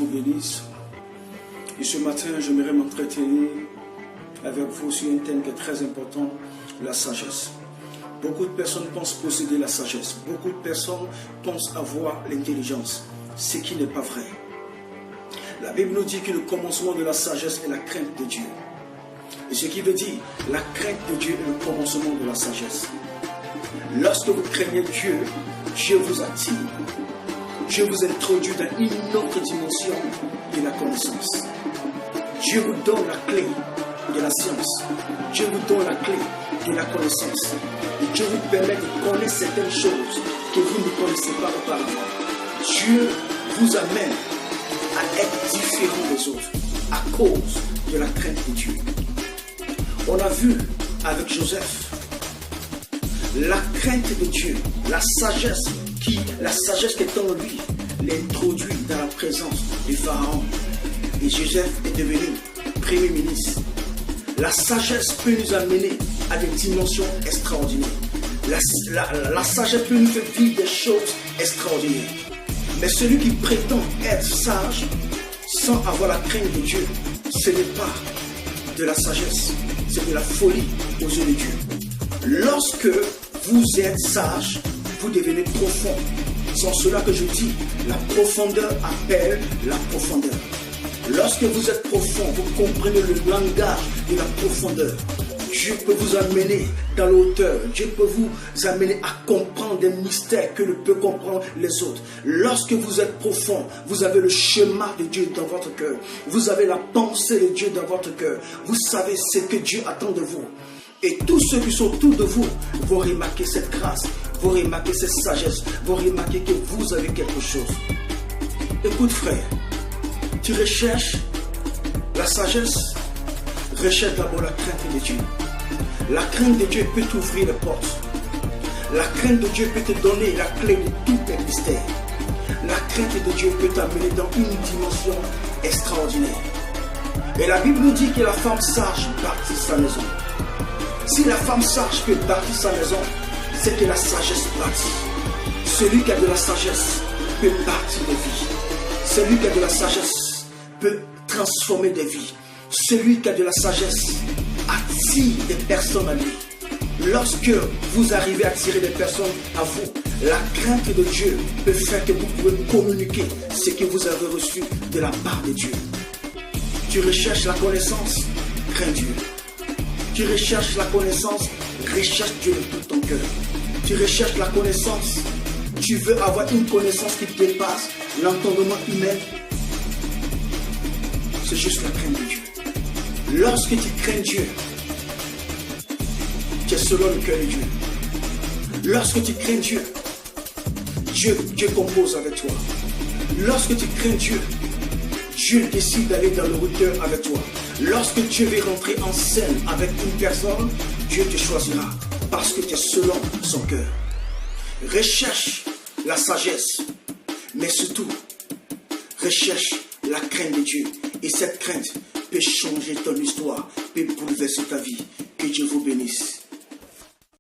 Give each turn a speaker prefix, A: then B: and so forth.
A: vous bénisse. Et ce matin, j'aimerais m'entretenir avec vous sur un thème qui est très important, la sagesse. Beaucoup de personnes pensent posséder la sagesse. Beaucoup de personnes pensent avoir l'intelligence, ce qui n'est pas vrai. La Bible nous dit que le commencement de la sagesse est la crainte de Dieu. Et ce qui veut dire, la crainte de Dieu est le commencement de la sagesse. Lorsque vous craignez Dieu, Dieu vous attire. Dieu vous introduit dans une autre dimension de la connaissance. Dieu vous donne la clé de la science. Dieu vous donne la clé de la connaissance. Et Dieu vous permet de connaître certaines choses que vous ne connaissez pas auparavant. Dieu vous amène à être différent des autres à cause de la crainte de Dieu. On a vu avec Joseph la crainte de Dieu, la sagesse qui est en lui, l'introduit dans la présence du Pharaon. Et Joseph est devenu premier ministre. La sagesse peut nous amener à des dimensions extraordinaires. La sagesse peut nous faire vivre des choses extraordinaires. Mais celui qui prétend être sage sans avoir la crainte de Dieu, ce n'est pas de la sagesse, c'est de la folie aux yeux de Dieu. Lorsque vous êtes sage, vous devenez profond. C'est cela que je dis, la profondeur appelle la profondeur. Lorsque vous êtes profond, vous comprenez le langage de la profondeur. Dieu peut vous amener dans l'auteur. Dieu peut vous amener à comprendre des mystères que ne peuvent comprendre les autres. Lorsque vous êtes profond, vous avez le schéma de Dieu dans votre cœur. Vous avez la pensée de Dieu dans votre cœur. Vous savez ce que Dieu attend de vous. Et tous ceux qui sont autour de vous vont remarquer cette grâce, vont remarquer cette sagesse, vont remarquer que vous avez quelque chose. Écoute frère, tu recherches la sagesse, recherche d'abord la crainte de Dieu. La crainte de Dieu peut t'ouvrir les portes. La crainte de Dieu peut te donner la clé de tous les mystères. La crainte de Dieu peut t'amener dans une dimension extraordinaire. Et la Bible nous dit que la femme sage bâtit sa maison. Si la femme sage peut bâtir sa maison, c'est que la sagesse bâtit. Celui qui a de la sagesse peut bâtir des vies. Celui qui a de la sagesse peut transformer des vies. Celui qui a de la sagesse attire des personnes à lui. Lorsque vous arrivez à attirer des personnes à vous, la crainte de Dieu peut faire que vous pouvez communiquer ce que vous avez reçu de la part de Dieu. Tu recherches la connaissance, crains Dieu. Tu recherches la connaissance, recherche Dieu de tout ton cœur. Tu recherches la connaissance, tu veux avoir une connaissance qui dépasse l'entendement humain. C'est juste la crainte de Dieu. Lorsque tu crains Dieu, tu es selon le cœur de Dieu. Lorsque tu crains Dieu, Dieu compose avec toi. Lorsque tu crains Dieu, Dieu décide d'aller dans le hauteur avec toi. Lorsque Dieu veut rentrer en scène avec une personne, Dieu te choisira parce que tu es selon son cœur. Recherche la sagesse, mais surtout, recherche la crainte de Dieu. Et cette crainte peut changer ton histoire, peut bouleverser ta vie. Que Dieu vous bénisse.